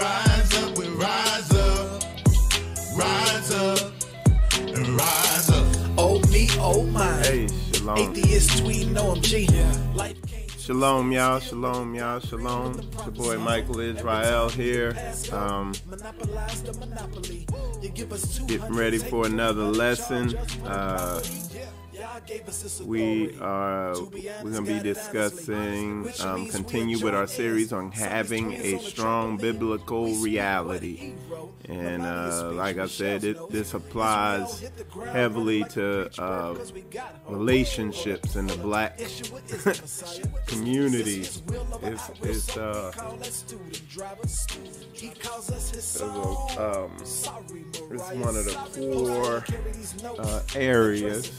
we rise up, and rise up. Oh me, oh my. Hey, shalom. Atheist tweeting OMG. Life came. Shalom, y'all. Shalom, y'all. Shalom. It's your boy Michael Israel here. Monopolize the monopoly. You give us Getting ready for another lesson. We're gonna be discussing, continue with our series on having a strong biblical reality, and like I said, this applies heavily to relationships in the Black community. It's one of the core areas.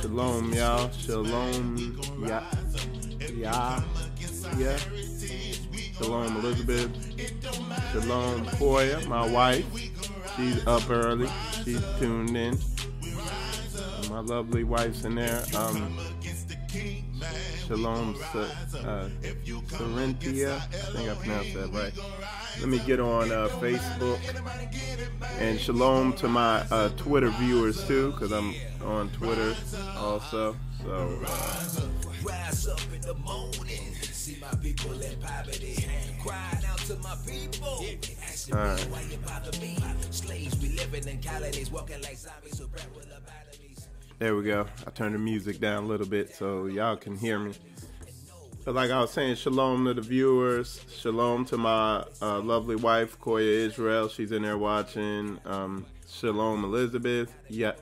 Shalom, y'all. Shalom, yeah. Shalom, Elizabeth. Shalom, Koya, my wife. She's up early. She's tuned in. My lovely wife's in there. Shalom, Sarinthia. I think I pronounced that right. Let me get on Facebook. And shalom to my Twitter viewers too, because I'm on Twitter also. So Rise up in the morning, see my people in poverty, crying out to my people. Asking me why you bother me. Slaves, we living in colonies, walking like zombies who bred with lobotomies. there we go. I turned the music down a little bit so y'all can hear me. But like I was saying, shalom to the viewers. Shalom to my lovely wife, Koya Israel. She's in there watching. Shalom, Elizabeth. Yeah.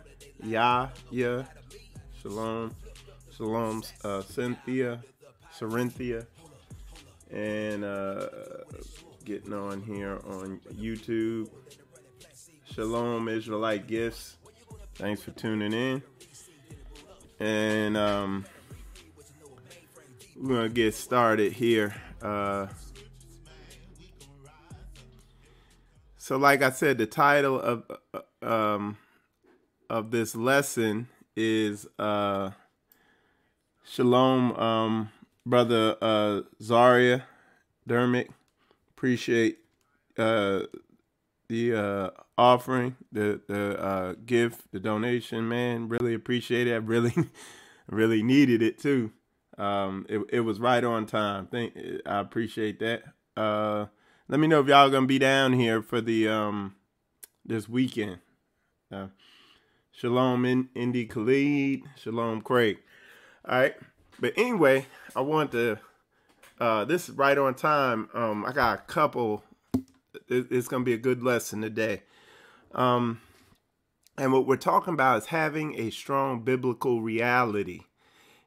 Shalom. Shalom, Cynthia. Sarinthia. And getting on here on YouTube. Shalom, Israelite Gifts. Thanks for tuning in. And we're gonna get started here. So like I said, the title of this lesson is Shalom, brother Zaria Dermick. Appreciate the offering, the gift, the donation, man. Really appreciate it. I really needed it too. It was right on time. I appreciate that. Let me know if y'all gonna be down here for the this weekend. Shalom, Indy Khalid. Shalom, Craig. All right, but anyway, I want to. This is right on time. I got a couple. It's gonna be a good lesson today. And what we're talking about is having a strong biblical reality.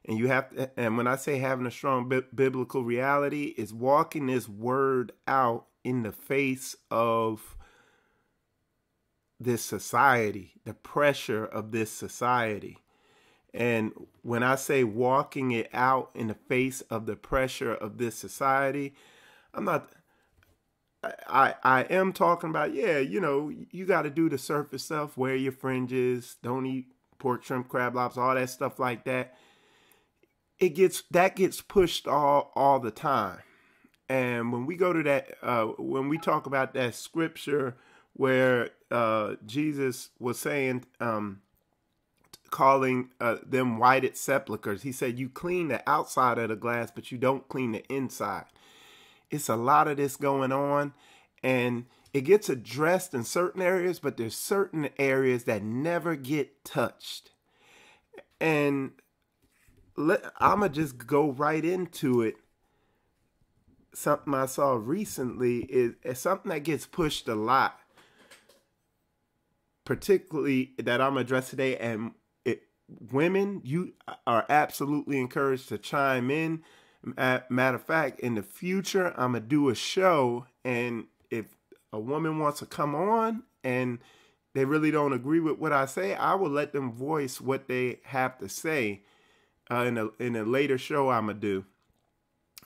And you have to, and when I say having a strong biblical reality, is walking this word out in the face of this society, the pressure of this society. And when I say walking it out in the face of the pressure of this society, I am talking about, yeah, you know, you got to do the surface stuff, wear your fringes, don't eat pork, shrimp, crab, lobster, all that stuff like that. That gets pushed all the time. And when we go to that, when we talk about that scripture where Jesus was saying, calling them whited sepulchres, he said, you clean the outside of the glass, but you don't clean the inside. It's a lot of this going on, and it gets addressed in certain areas, but there's certain areas that never get touched. And I'm going to just go right into it. Something I saw recently is something that gets pushed a lot, particularly that I'm addressing today. And women, you are absolutely encouraged to chime in. Matter of fact, in the future, I'm going to do a show, and if a woman wants to come on and they really don't agree with what I say, I will let them voice what they have to say in a later show I'm going to do.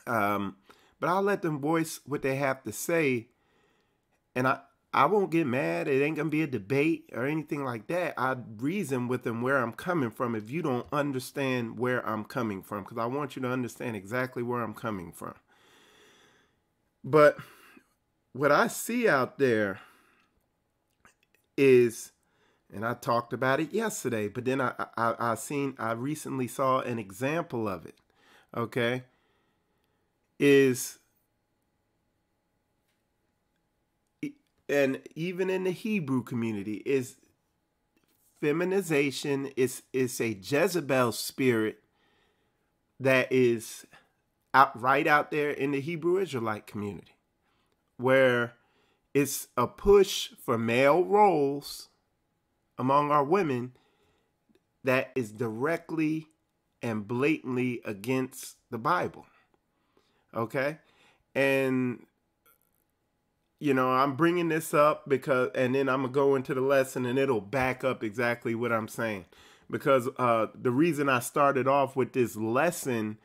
But I'll let them voice what they have to say, and I won't get mad. It ain't going to be a debate or anything like that. I reason with them where I'm coming from if you don't understand where I'm coming from, because I want you to understand exactly where I'm coming from. But what I see out there is, and I talked about it yesterday, but then I recently saw an example of it. Okay, is, and even in the Hebrew community, is feminization is a Jezebel spirit that is right out there in the Hebrew Israelite community, where it's a push for male roles among our women that is directly and blatantly against the Bible. Okay? And, you know, I'm bringing this up because, and then I'm going to go into the lesson and it'll back up exactly what I'm saying. Because the reason I started off with this lesson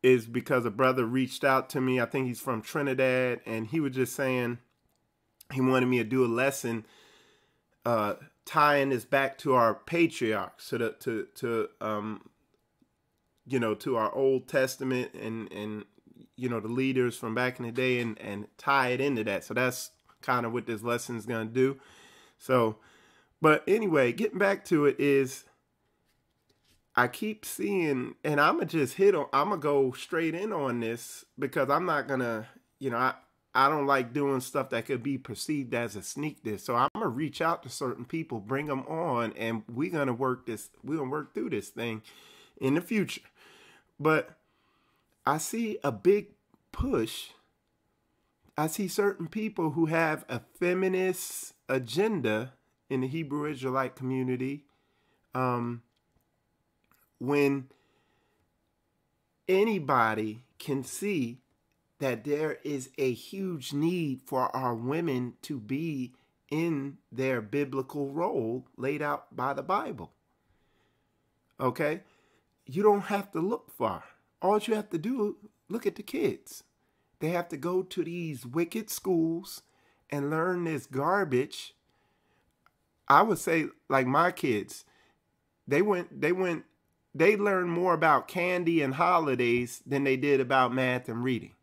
is because a brother reached out to me. I think he's from Trinidad, and he was just saying he wanted me to do a lesson tying this back to our patriarchs, to our Old Testament and you know, the leaders from back in the day, and tie it into that. So that's kind of what this lesson is going to do. So, but anyway, getting back to it is, I keep seeing, and I'm going to go straight in on this because I'm not going to, you know, I don't like doing stuff that could be perceived as a sneak diss. So I'm going to reach out to certain people, bring them on, and we're going to work through this thing in the future. But I see a big push. I see certain people who have a feminist agenda in the Hebrew Israelite community. When anybody can see that there is a huge need for our women to be in their biblical role laid out by the Bible. Okay? You don't have to look far. All you have to do, look at the kids. They have to go to these wicked schools and learn this garbage. I would say, like my kids, they learned more about candy and holidays than they did about math and reading.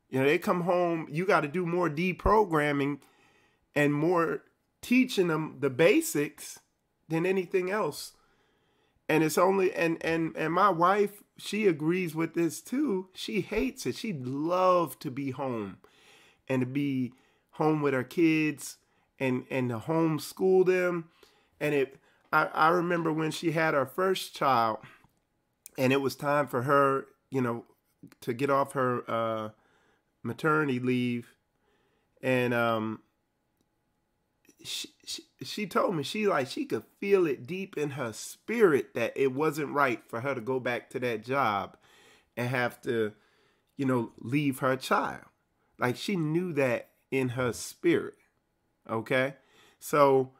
You know, they come home, you got to do more deprogramming and more teaching them the basics than anything else. And it's only, and my wife, she agrees with this too. She hates it. She'd love to be home and to be home with her kids and to homeschool them. And I remember when she had her first child and it was time for her, you know, to get off her maternity leave. And she told me she could feel it deep in her spirit that it wasn't right for her to go back to that job and have to, you know, leave her child. Like, she knew that in her spirit. Okay? So,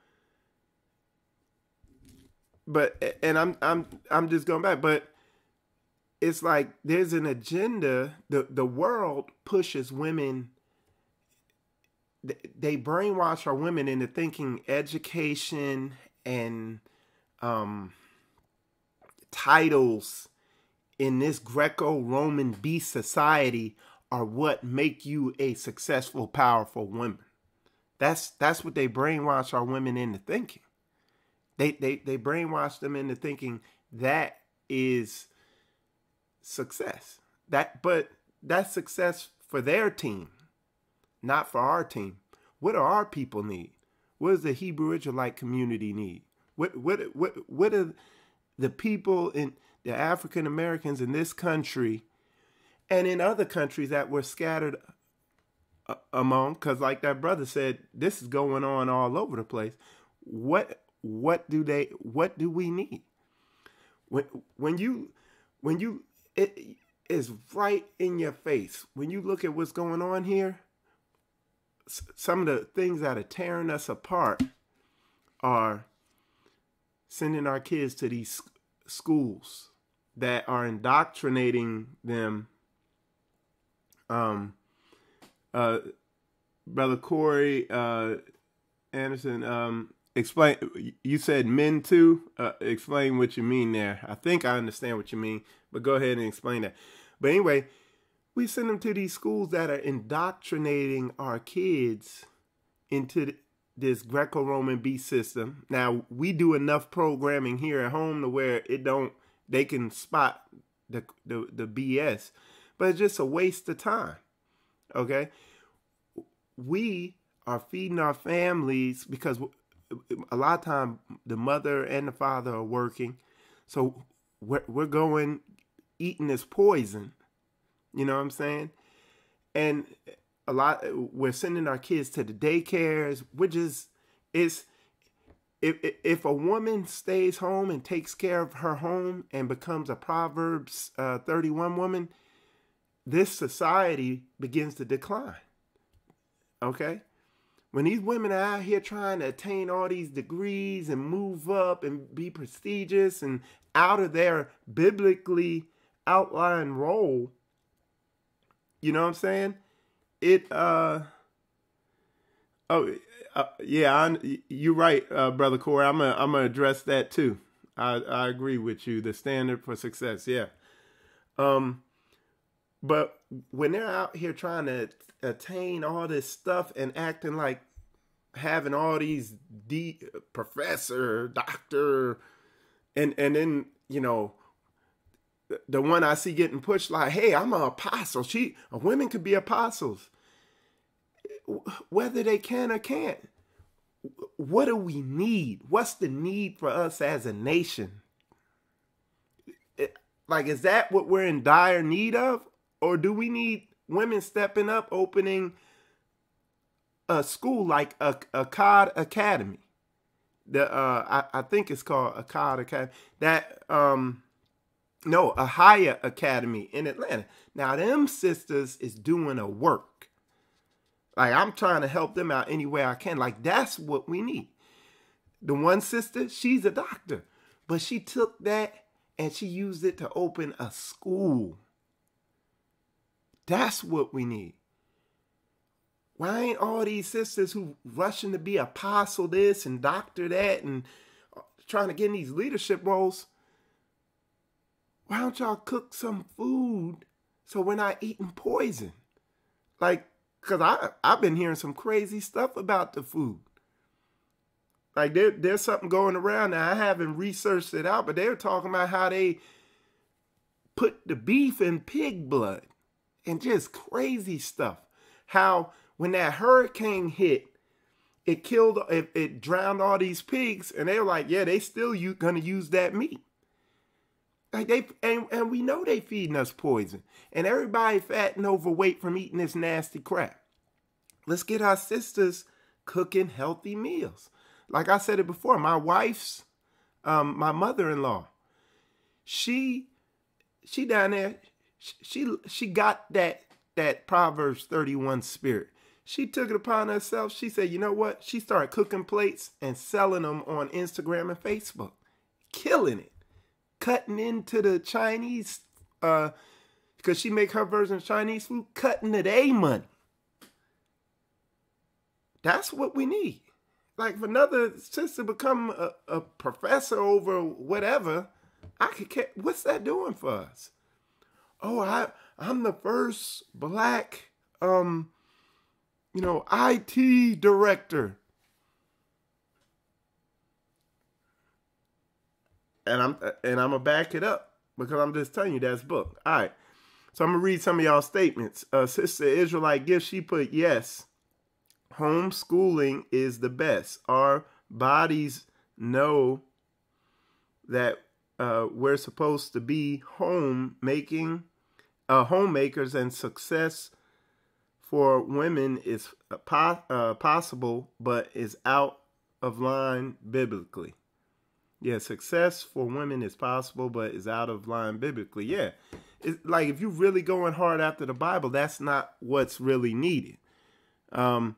but, and I'm just going back, but it's like there's an agenda. The world pushes women. They brainwash our women into thinking education and titles in this Greco-Roman beast society are what make you a successful, powerful woman. That's what they brainwash our women into thinking. They brainwash them into thinking that is success. But that's success for their team, not for our team. What do our people need? What does the Hebrew Israelite community need? What do the people in the African Americans in this country and in other countries that we're scattered among? Because like that brother said, this is going on all over the place. What do we need? When you it is right in your face. When you look at what's going on here, some of the things that are tearing us apart are sending our kids to these schools that are indoctrinating them. Brother Corey Anderson, explain. You said men too. Explain what you mean there. I think I understand what you mean, but go ahead and explain that. But anyway, We send them to these schools that are indoctrinating our kids into this Greco-Roman beast system. Now, we do enough programming here at home to where they can spot the BS, but it's just a waste of time. Okay? We are feeding our families because a lot of time the mother and the father are working. So we're going eating this poison. You know what I'm saying? And we're sending our kids to the daycares, which is if a woman stays home and takes care of her home and becomes a Proverbs 31 woman, this society begins to decline. Okay? When these women are out here trying to attain all these degrees and move up and be prestigious and out of their biblically outlined role, you know what I'm saying? You're right, Brother Corey. I'm gonna address that too. I agree with you. The standard for success, yeah. But when they're out here trying to attain all this stuff and acting like having all these professor, doctor, and then, you know, the one I see getting pushed like, hey, I'm an apostle. Women could be apostles. Whether they can or can't. What do we need? What's the need for us as a nation? Is that what we're in dire need of? Or do we need women stepping up, opening a school like a COD Academy? I think it's called a COD Academy. A Higher Academy in Atlanta. Now, them sisters is doing a work. Like, I'm trying to help them out any way I can. Like, that's what we need. The one sister, she's a doctor. But she took that and she used it to open a school. That's what we need. Why ain't all these sisters who rushing to be apostle this and doctor that and trying to get in these leadership roles, why don't y'all cook some food so we're not eating poison? Like, because I've been hearing some crazy stuff about the food. Like, there's something going around now. I haven't researched it out, but they were talking about how they put the beef in pig blood and just crazy stuff. How when that hurricane hit, it drowned all these pigs, and they were like, yeah, they still gonna use that meat. Like and we know they feeding us poison. And everybody fat and overweight from eating this nasty crap. Let's get our sisters cooking healthy meals. Like I said it before, my wife's, my mother-in-law, she down there, she got that Proverbs 31 spirit. She took it upon herself. She said, you know what? She started cooking plates and selling them on Instagram and Facebook. Killing it. Cutting into the Chinese, because she make her version of Chinese food, cutting to their money. That's what we need. Like, for another sister to become a professor over whatever, I could care. What's that doing for us? Oh, I'm the first black, IT director. And I'm gonna back it up because I'm just telling you that's book. All right. So I'm gonna read some of y'all statements. Sister Israelite Gift, she put, yes, homeschooling is the best. Our bodies know that we're supposed to be homemakers, and success for women is possible, but is out of line biblically. Yeah, success for women is possible, but is out of line biblically. Yeah, it's like if you're really going hard after the Bible, that's not what's really needed. Like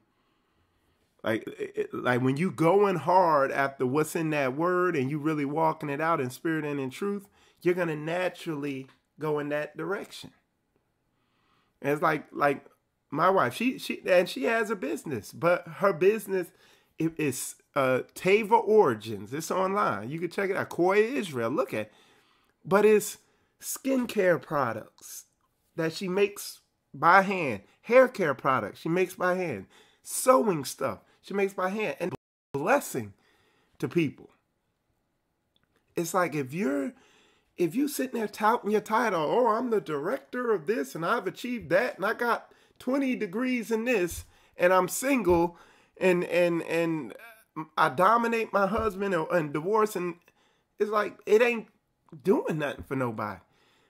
when you going hard after what's in that word and you really walking it out in spirit and in truth, you're gonna naturally go in that direction. And it's like my wife, she has a business, but her business is Tava Origins. It's online. You can check it out. Koya Israel. Look at it. But it's skincare products that she makes by hand. Hair care products she makes by hand. Sewing stuff she makes by hand. And blessing to people. It's like if you sitting there touting your title, oh, I'm the director of this and I've achieved that and I got 20 degrees in this and I'm single and I dominate my husband and divorce, and it's like it ain't doing nothing for nobody.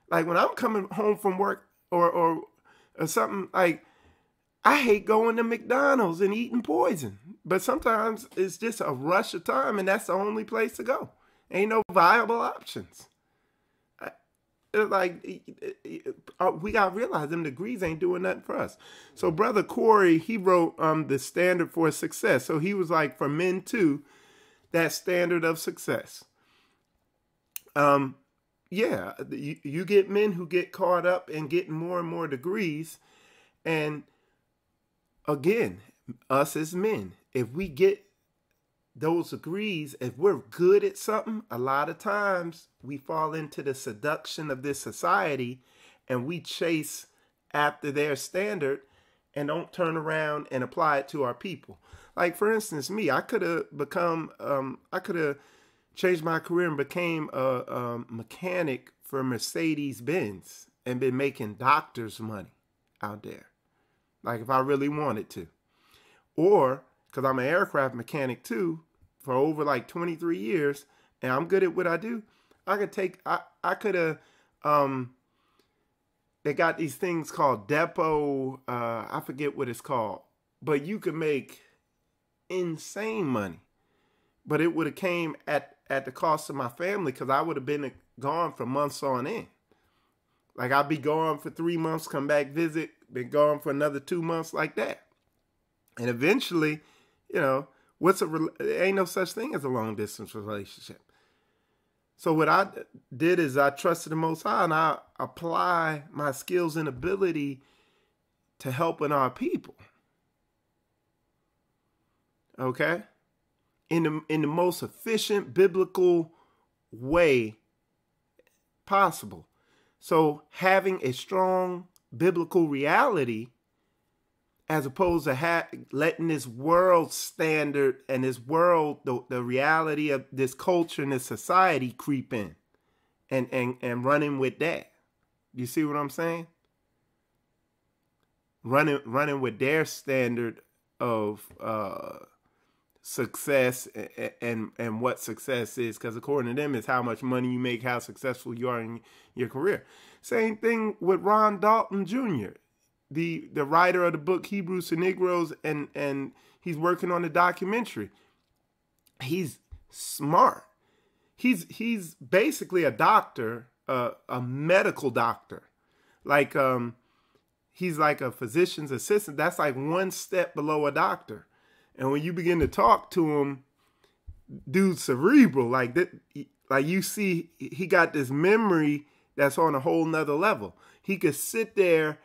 Like when I'm coming home from work or something, like I hate going to McDonald's and eating poison. But sometimes it's just a rush of time and that's the only place to go. Ain't no viable options. Like we got to realize them degrees ain't doing nothing for us. So Brother Corey, he wrote the standard for success. So he was like, for men too, that standard of success. Yeah, you get men who get caught up in getting more and more degrees. And again, us as men, if we get those degrees, if we're good at something, a lot of times we fall into the seduction of this society and we chase after their standard and don't turn around and apply it to our people. Like, for instance, me, I could have changed my career and became a mechanic for Mercedes-Benz and been making doctor's money out there. Like if I really wanted to. Or, because I'm an aircraft mechanic too, for over like 23 years, and I'm good at what I do, I could have, they got these things called depot, I forget what it's called, but you could make insane money. But it would have came at the cost of my family because I would have been gone for months on end. Like I'd be gone for 3 months, come back, visit, been gone for another 2 months like that. And eventually, you know, there ain't no such thing as a long distance relationship. So what I did is I trusted the Most High and I apply my skills and ability to helping our people. Okay? In the most efficient biblical way possible. So having a strong biblical reality as opposed to letting this world standard and this world, the reality of this culture and this society creep in and running with that. You see what I'm saying? Running with their standard of success and what success is, because according to them, it's how much money you make, how successful you are in your career. Same thing with Ron Dalton Jr., the writer of the book Hebrews to Negroes, and he's working on a documentary. He's smart. He's basically a doctor, a medical doctor. Like he's like a physician's assistant. That's like one step below a doctor. And when you begin to talk to him, dude's cerebral. Like that, like you see, he got this memory that's on a whole nother level. He could sit there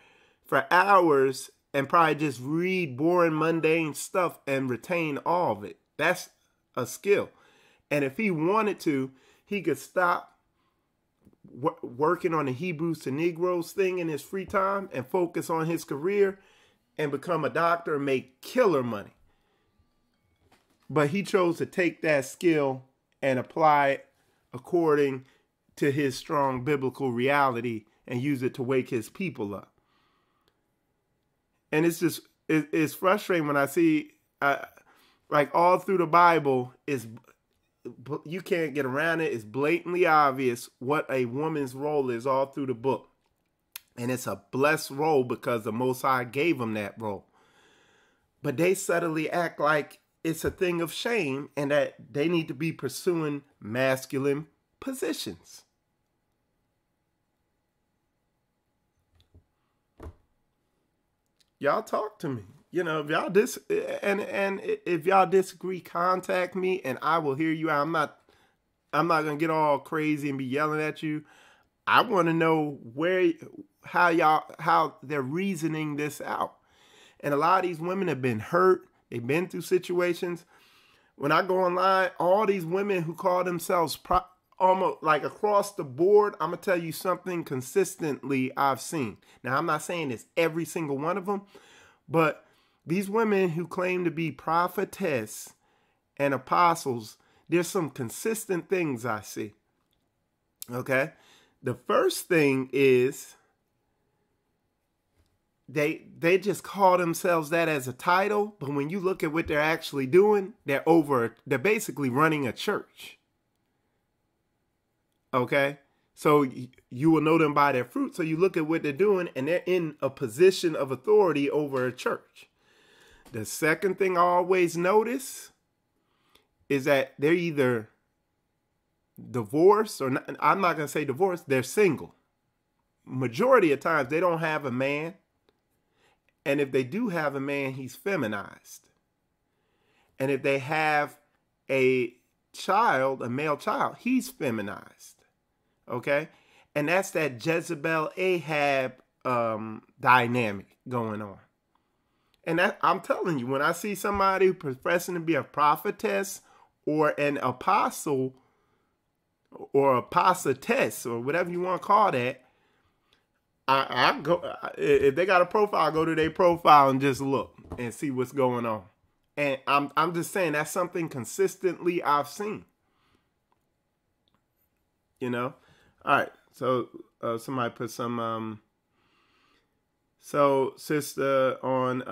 for hours and probably just read boring, mundane stuff and retain all of it. That's a skill. And if he wanted to, he could stop working on the Hebrews to Negroes thing in his free time and focus on his career and become a doctor and make killer money. But he chose to take that skill and apply it according to his strong biblical reality and use it to wake his people up. And it's frustrating when I see, like all through the Bible, you can't get around it. It's blatantly obvious what a woman's role is all through the book. And it's a blessed role because the Most High gave them that role. But they subtly act like it's a thing of shame and that they need to be pursuing masculine positions. Y'all talk to me. You know, if y'all if y'all disagree, contact me and I will hear you out. I'm not gonna get all crazy and be yelling at you. I want to know how they're reasoning this out. And a lot of these women have been hurt. They've been through situations. When I go online, all these women who call themselves almost like across the board, I'm going to tell you something consistently I've seen. Now, I'm not saying it's every single one of them, but these women who claim to be prophetess and apostles, there's some consistent things I see. Okay? The first thing is they just call themselves that as a title, but when you look at what they're actually doing, they're basically running a church. Okay? So you will know them by their fruit. So you look at what they're doing, and they're in a position of authority over a church. The second thing I always notice is that they're either divorced or not. I'm not going to say divorced. They're single. Majority of times they don't have a man. And if they do have a man, he's feminized. And if they have a child, a male child, he's feminized. Okay? And that's that Jezebel Ahab dynamic going on. And that, I'm telling you, when I see somebody professing to be a prophetess or an apostle or apostoless or whatever you want to call that, I go, if they got a profile, I go to their profile and just look and see what's going on. And I'm just saying that's something consistently I've seen. You know? All right. So somebody put some so sister on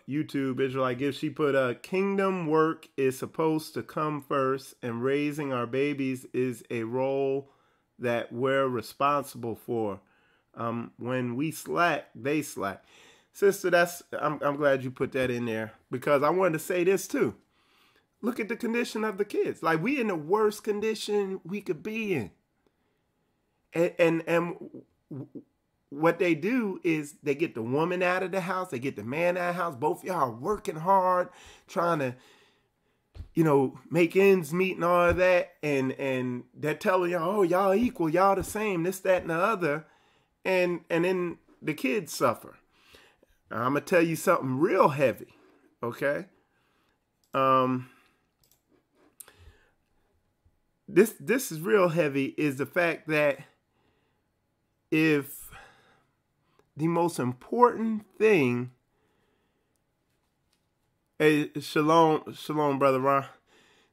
YouTube, Israelite Gift, she put kingdom work is supposed to come first, and raising our babies is a role that we're responsible for. When we slack, they slack. Sister, I'm glad you put that in there, because I wanted to say this too. Look at the condition of the kids. Like, we in the worst condition we could be in. And what they do is they get the woman out of the house, they get the man out of the house. Both of y'all are working hard, trying to, you know, make ends meet and all of that. And they're telling y'all, oh, y'all equal, y'all the same, this, that, and the other. And then the kids suffer. Now, I'm going to tell you something real heavy, okay? This is real heavy, is the fact that if the most important thing, shalom, Brother Ron,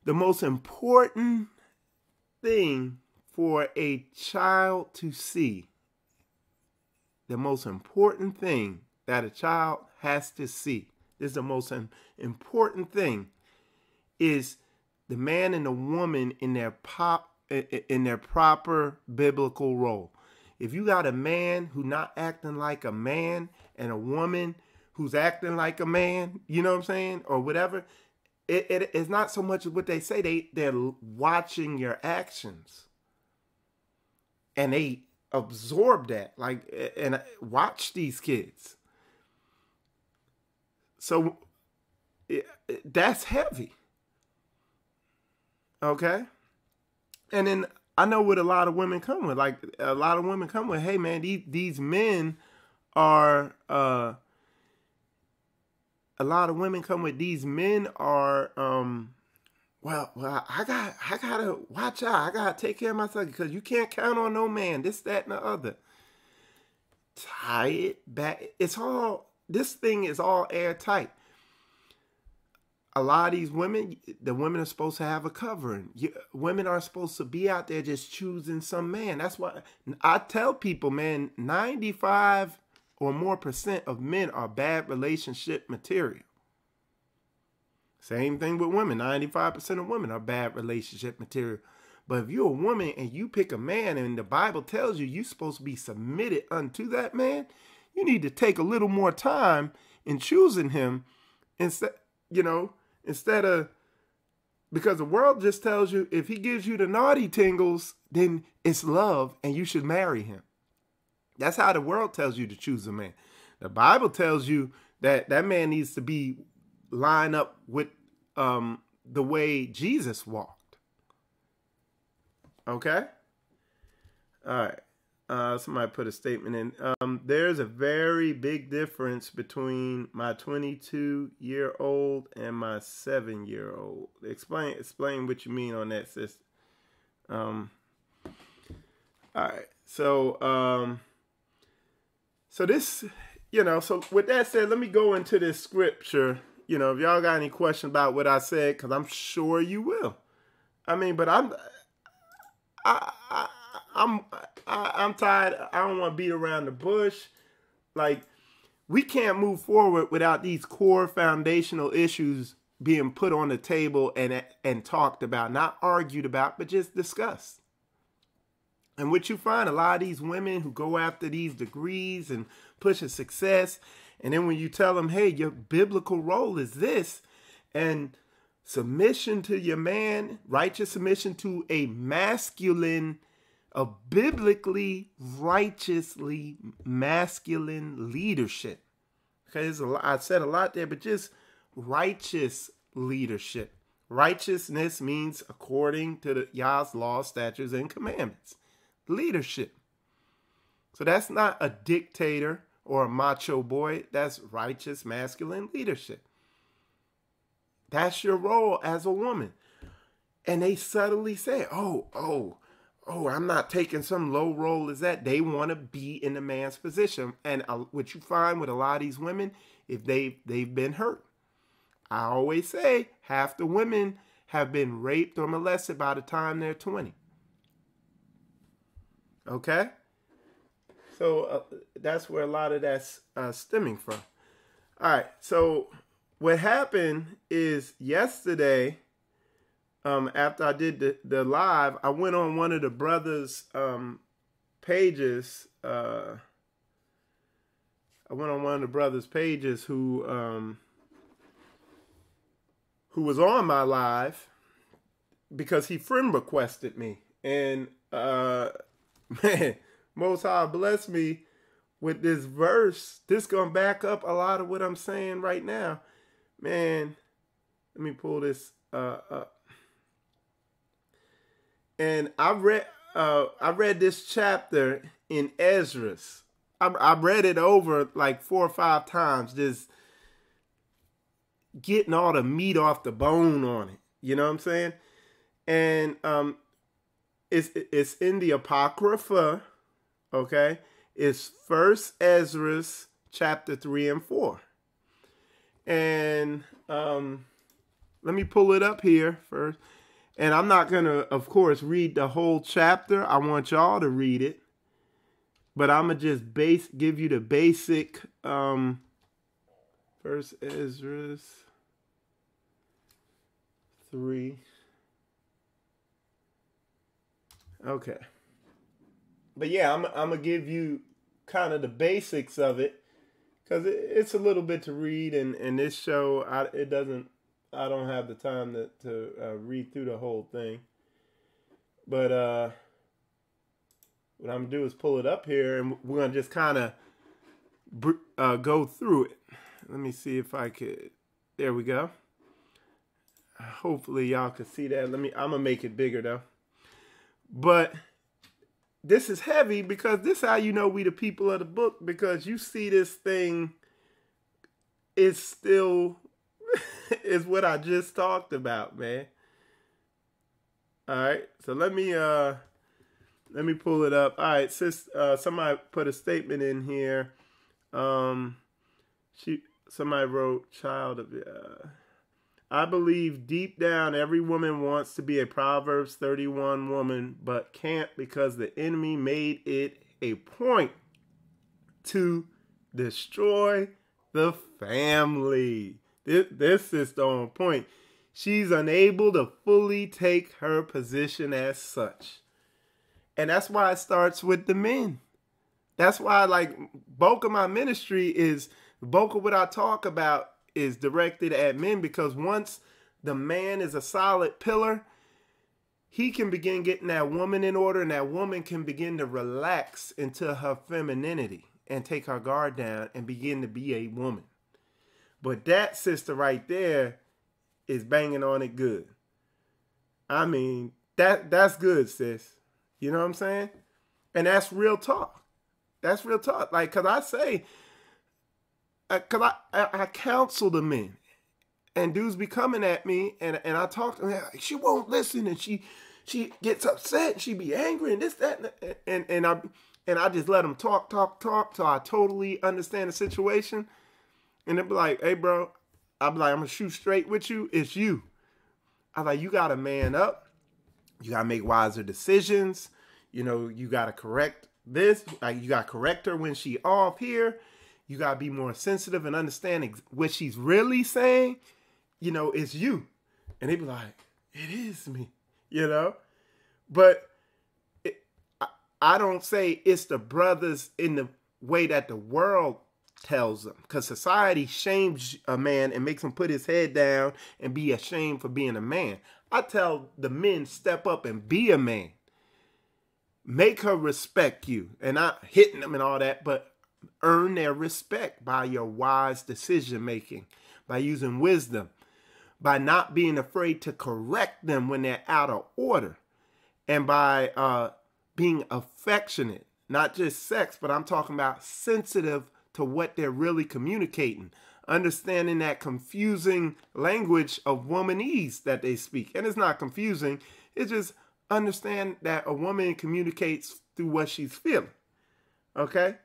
the most important thing for a child to see, the most important thing that a child has to see, this is the most important thing, is the man and the woman in their proper biblical role. If you got a man who not acting like a man and a woman who's acting like a man, you know what I'm saying, or whatever, it's not so much what they say. They're watching your actions, and they absorb that, like, and watch these kids. So that's heavy. Okay? And then I know what a lot of women come with. Like, a lot of women come with, hey, man, these men are, a lot of women come with, these men are, well, I gotta watch out. I gotta take care of myself, because you can't count on no man, this, that, and the other. Tie it back. This thing is all airtight. A lot of these women, the women are supposed to have a covering. Women aren't supposed to be out there just choosing some man. That's why I tell people, man, 95 or more % of men are bad relationship material. Same thing with women. 95% of women are bad relationship material. But if you're a woman and you pick a man and the Bible tells you you're supposed to be submitted unto that man, you need to take a little more time in choosing him instead, instead of, because the world just tells you if he gives you the naughty tingles, then it's love and you should marry him. That's how the world tells you to choose a man. The Bible tells you that that man needs to be lined up with the way Jesus walked. Okay? All right. Somebody put a statement in. There's a very big difference between my 22-year-old and my 7-year-old. Explain what you mean on that, sister. All right. So this, so with that said, let me go into this scripture. If y'all got any questions about what I said, because I'm sure you will. I mean, but I'm tired. I don't want to beat around the bush. Like, we can't move forward without these core foundational issues being put on the table and talked about, not argued about, but just discussed. And what you find, a lot of these women who go after these degrees and push a success, and then when you tell them, hey, your biblical role is this, and submission to your man, righteous submission to a masculine, a biblically, righteously masculine leadership. Okay, I said a lot there, but just righteous leadership. Righteousness means according to the Yah's law, statutes, and commandments. Leadership. So that's not a dictator or a macho boy. That's righteous masculine leadership. That's your role as a woman. And they subtly say, oh, I'm not taking some low role as that. They want to be in the man's position. And what you find with a lot of these women, if they've been hurt. I always say half the women have been raped or molested by the time they're 20. Okay? So that's where a lot of that's stemming from. All right. So what happened is yesterday, after I did the live, I went on one of the brothers' pages. I went on one of the brothers' pages who was on my live because he friend requested me. And man, Most High bless me with this verse. This gonna back up a lot of what I'm saying right now. Man, let me pull this up. And I read this chapter in Ezra's. I read it over like 4 or 5 times, just getting all the meat off the bone on it. You know what I'm saying? And it's in the Apocrypha. Okay, it's First Ezra's chapter 3 and 4. And let me pull it up here first. And I'm not going to, of course, read the whole chapter. I want y'all to read it. But I'm going to just give you the basic First Ezra's 3. Okay. But yeah, I'm going to give you kind of the basics of it. Because it's a little bit to read. And this show, I don't have the time to read through the whole thing. But what I'm going to do is pull it up here, and we're going to just kind of go through it. Let me see if I could. There we go. Hopefully y'all can see that. I'm going to make it bigger though. But this is heavy because this is how you know we the people of the book, because you see this thing is still is what I just talked about, man. All right, so let me pull it up. All right, sis, somebody put a statement in here. Somebody wrote, "Child of." I believe deep down every woman wants to be a Proverbs 31 woman, but can't because the enemy made it a point to destroy the family. This is on point. She's unable to fully take her position as such. And that's why it starts with the men. That's why, like, bulk of my ministry is, bulk of what I talk about is directed at men, because once the man is a solid pillar, he can begin getting that woman in order, and that woman can begin to relax into her femininity and take her guard down and begin to be a woman. But that sister right there is banging on it good. I mean, that's good, sis. You know what I'm saying? And that's real talk. That's real talk. Like, because I say, because I counsel the men, and dudes be coming at me, and I talk to them, like, she won't listen, and she she gets upset and she be angry and this, that, and I just let them talk till I totally understand the situation. And they be like, hey, bro, I be like, I'm going to shoot straight with you. It's you. I like, you got to man up. You got to make wiser decisions. You know, you got to correct this. Like, you got to correct her when she off here. You got to be more sensitive and understanding what she's really saying. You know, it's you. And they be like, it is me, you know. But I don't say it's the brothers in the way that the world tells them. Because society shames a man and makes him put his head down and be ashamed for being a man. I tell the men, step up and be a man. Make her respect you. And not hitting them and all that, but earn their respect by your wise decision making, by using wisdom, by not being afraid to correct them when they're out of order, and by being affectionate, not just sex, but I'm talking about sensitive to what they're really communicating, understanding that confusing language of womanese that they speak. And it's not confusing. It's just understand that a woman communicates through what she's feeling. Okay?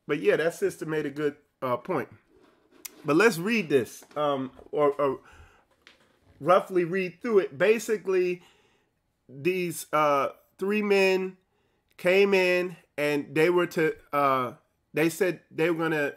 But yeah, that sister made a good point. But let's read this, or roughly read through it. Basically, these 3 men came in and they were to, they said they were going to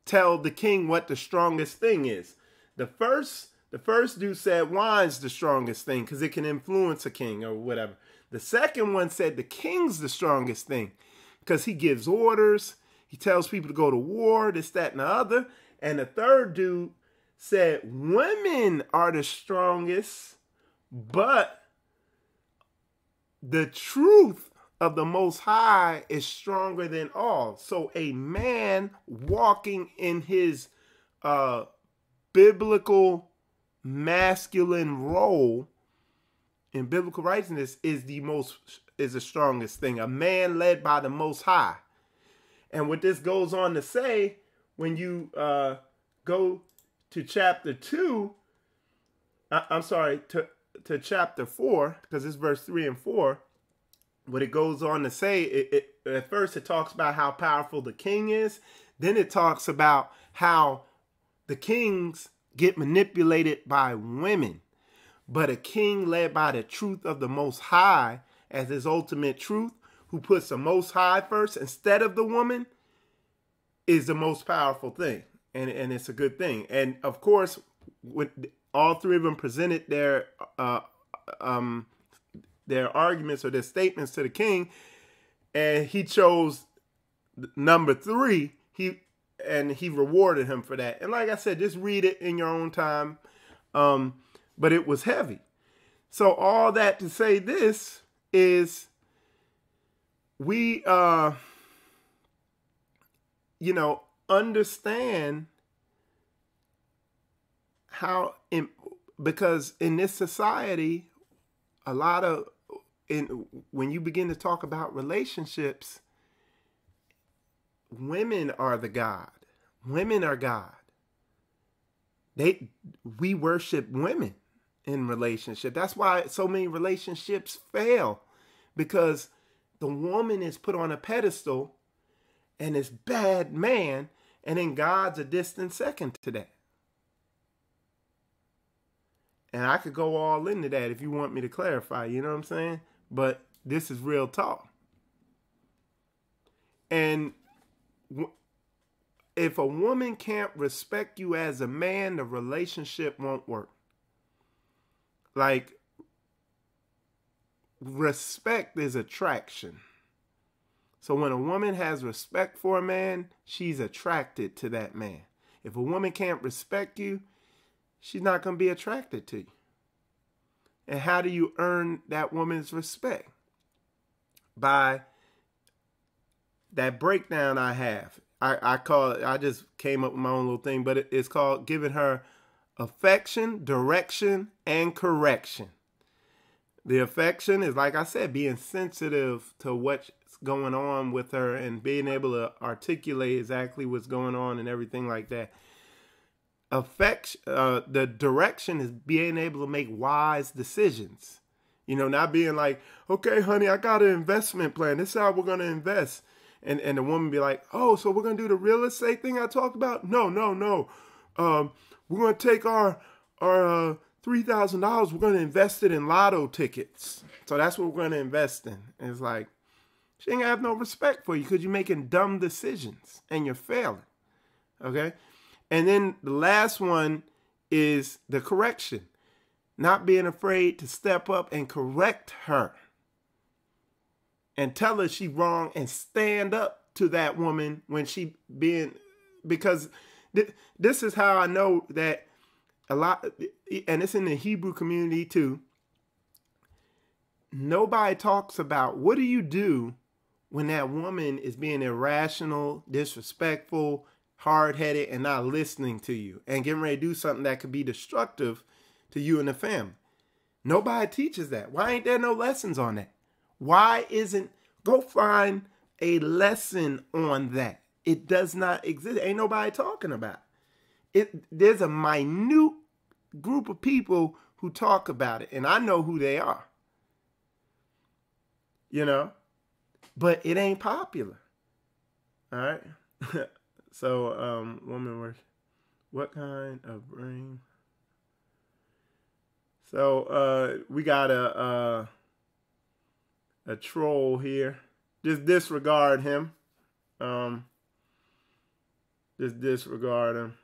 tell the king what the strongest thing is. The first dude said wine's the strongest thing because it can influence a king or whatever. The second one said the king's the strongest thing because he gives orders. He tells people to go to war, this, that, and the other. And the third dude said women are the strongest, but the truth of the Most High is stronger than all. So a man walking in his biblical masculine role in biblical righteousness is the strongest thing. A man led by the Most High. And what this goes on to say, when you go to chapter 2, I'm sorry, to chapter 4, because it's verse 3 and 4, what it goes on to say, at first it talks about how powerful the king is. Then it talks about how the kings get manipulated by women. But a king led by the truth of the Most High as his ultimate truth, who puts the Most High first instead of the woman, is the most powerful thing. And it's a good thing. And of course, with all 3 of them presented their arguments or their statements to the king, and he chose number 3. He rewarded him for that. And like I said, just read it in your own time. But it was heavy. So all that to say this is we, understand how, because in this society, when you begin to talk about relationships, women are the God. Women are God. We worship women in relationship. That's why so many relationships fail, because the woman is put on a pedestal and is bad man, and then God's a distant second to that. And I could go all into that if you want me to clarify, you know what I'm saying? But this is real talk. And if a woman can't respect you as a man, the relationship won't work. Like, respect is attraction. So when a woman has respect for a man, she's attracted to that man. If a woman can't respect you, she's not going to be attracted to you. And how do you earn that woman's respect? By that breakdown I have. I call it, I just came up with my own little thing, but it's called giving her affection, direction, and correction. The affection is, like I said, being sensitive to what's going on with her and being able to articulate exactly what's going on and everything like that. The direction is being able to make wise decisions. You know, not being like, okay, honey, I got an investment plan. This is how we're going to invest. And the woman be like, oh, so we're going to do the real estate thing I talked about? No. We're going to take our $3,000. We're going to invest it in lotto tickets. So that's what we're going to invest in. And it's like, she ain't gonna have no respect for you because you're making dumb decisions and you're failing. Okay? And then the last one is the correction. Not being afraid to step up and correct her. And tell her she's wrong and stand up to that woman when she being, because this is how I know that a lot, and it's in the Hebrew community too. Nobody talks about what do you do when that woman is being irrational, disrespectful, hard-headed, and not listening to you and getting ready to do something that could be destructive to you and the family. Nobody teaches that. Why ain't there no lessons on that? Why isn't, go find a lesson on that. It does not exist. Ain't nobody talking about it. There's a minute group of people who talk about it, and I know who they are. You know? But it ain't popular. All right? So, woman worship. What kind of brain? So, we got a troll here. Just disregard him. Just disregard him.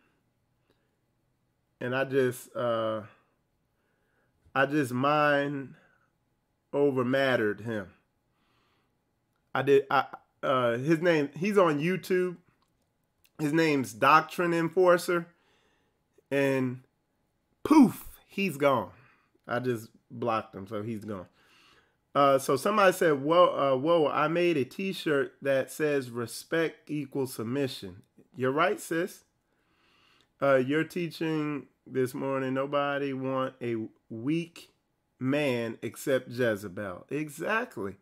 And I just mind over mattered him. His name, he's on YouTube. His name's Doctrine Enforcer. And poof, he's gone. I just blocked him, so he's gone. So somebody said, whoa, I made a t-shirt that says respect equals submission. You're right, sis. You're teaching this morning, nobody want a weak man except Jezebel. Exactly.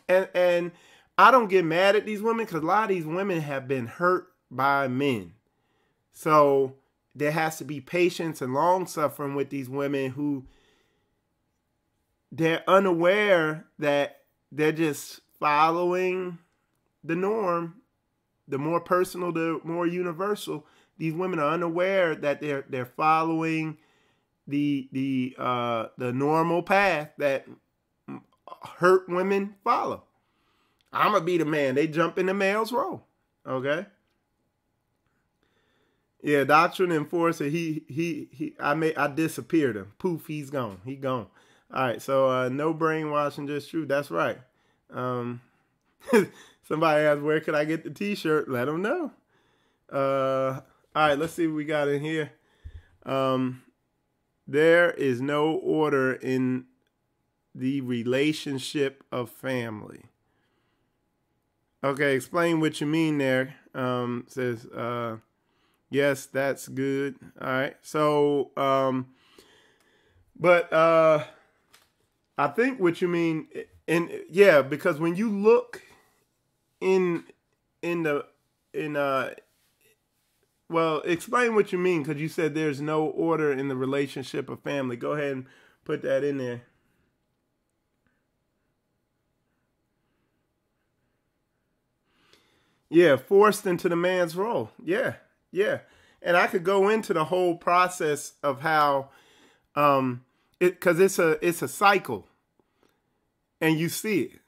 And I don't get mad at these women because a lot of these women have been hurt by men. So there has to be patience and long suffering with these women who they're unaware that they're just following the norm. The more personal, the more universal. These women are unaware that they're following the normal path that hurt women follow. I'm gonna be the man. They jump in the male's role. Okay. Yeah, Doctrine Enforcer. I disappeared him. Poof, he's gone. He gone. All right. So no brainwashing, just truth. That's right. Somebody asked, where could I get the t-shirt? Let them know. All right. Let's see what we got in here. There is no order in the relationship of family. Okay, explain what you mean there. Says, yes, that's good. All right. So, but I think what you mean, and yeah, because when you look well, explain what you mean, because you said there's no order in the relationship of family. Go ahead and put that in there. Yeah, forced into the man's role. Yeah. And I could go into the whole process of how, because it's a cycle, and you see it,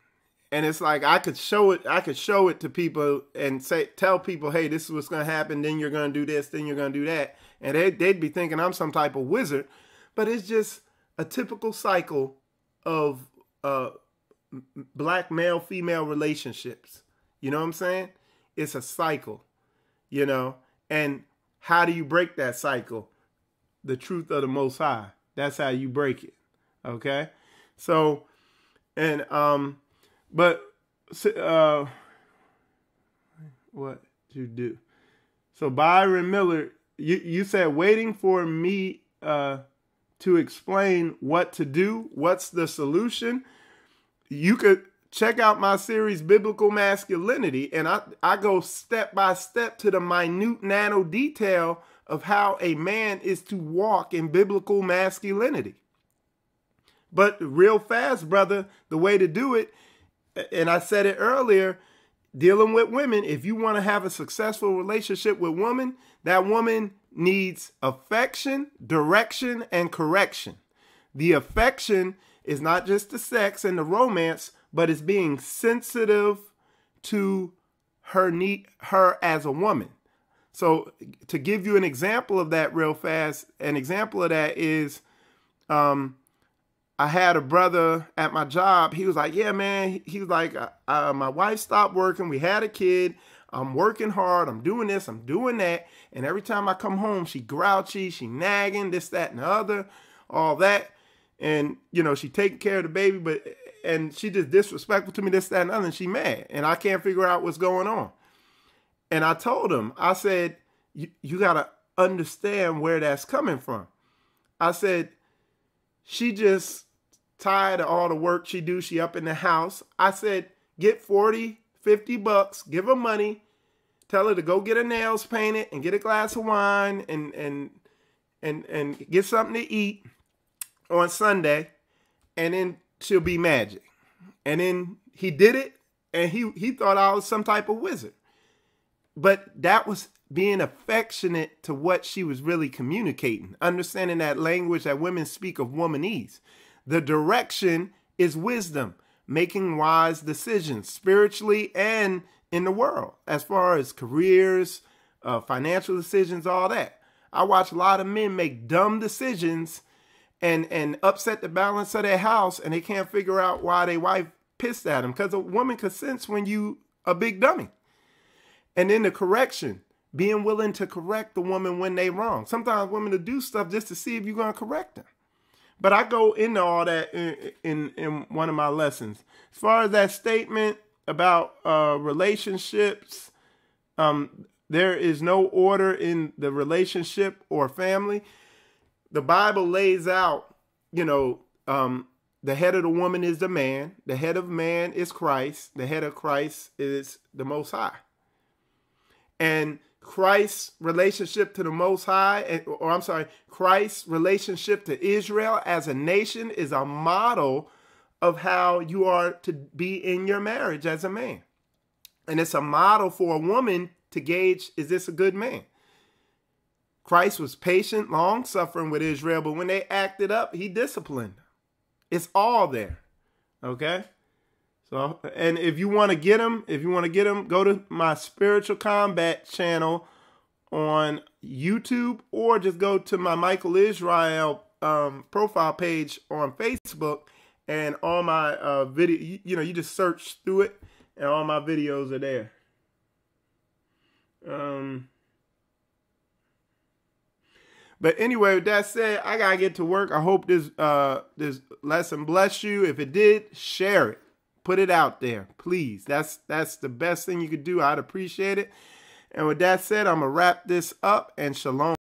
and it's like I could show it to people and tell people, hey, this is what's going to happen. Then you're going to do this. Then you're going to do that, and they'd be thinking I'm some type of wizard, but it's just a typical cycle of black male female relationships. You know what I'm saying? It's a cycle, you know, and how do you break that cycle? The truth of the Most High. That's how you break it. Okay. So, and, but, what you do? So Byron Miller, you said waiting for me, to explain what to do. What's the solution? You could check out my series, Biblical Masculinity, and I go step by step to the minute nano detail of how a man is to walk in biblical masculinity. But real fast, brother, the way to do it, and I said it earlier, dealing with women, if you want to have a successful relationship with women, that woman needs affection, direction, and correction. The affection is not just the sex and the romance, but it's being sensitive to her as a woman. So to give you an example of that real fast, an example of that is, I had a brother at my job. He was like, yeah, man. He was like, my wife stopped working. We had a kid. I'm working hard. I'm doing this. I'm doing that. And every time I come home, she grouchy, she nagging, this, that, and the other, all that. And, you know, she taking care of the baby, and she just disrespectful to me, this, that, and the other. And she mad. And I can't figure out what's going on. And I told him, I said, you got to understand where that's coming from. I said, she just tired of all the work she do. She up in the house. I said, get 40, 50 bucks, give her money, tell her to go get her nails painted and get a glass of wine and get something to eat on Sunday, and then she'll be magic. And then he did it, and he thought I was some type of wizard. But that was being affectionate to what she was really communicating, understanding that language that women speak of womanese. The direction is wisdom, making wise decisions spiritually and in the world, as far as careers, financial decisions, all that. I watch a lot of men make dumb decisions and upset the balance of their house, and they can't figure out why their wife pissed at them, because a woman can sense when you a big dummy. And then the correction, being willing to correct the woman when they wrong. Sometimes women will do stuff just to see if you're going to correct them. But I go into all that in one of my lessons. As far as that statement about relationships, there is no order in the relationship or family. The Bible lays out, you know, the head of the woman is the man. The head of man is Christ. The head of Christ is the Most High. And Christ's relationship to the Most High, Christ's relationship to Israel as a nation is a model of how you are to be in your marriage as a man. And it's a model for a woman to gauge, is this a good man? Christ was patient, long-suffering with Israel, but when they acted up, he disciplined. It's all there, okay? So, and if you want to get them, go to my Spiritual Combat channel on YouTube, or just go to my Michael Israel profile page on Facebook, and all my video, you just search through it, and all my videos are there. But anyway, with that said, I gotta get to work. I hope this lesson bless you. If it did, share it. Put it out there, please. That's the best thing you could do. I'd appreciate it. And with that said, I'm going to wrap this up, and shalom.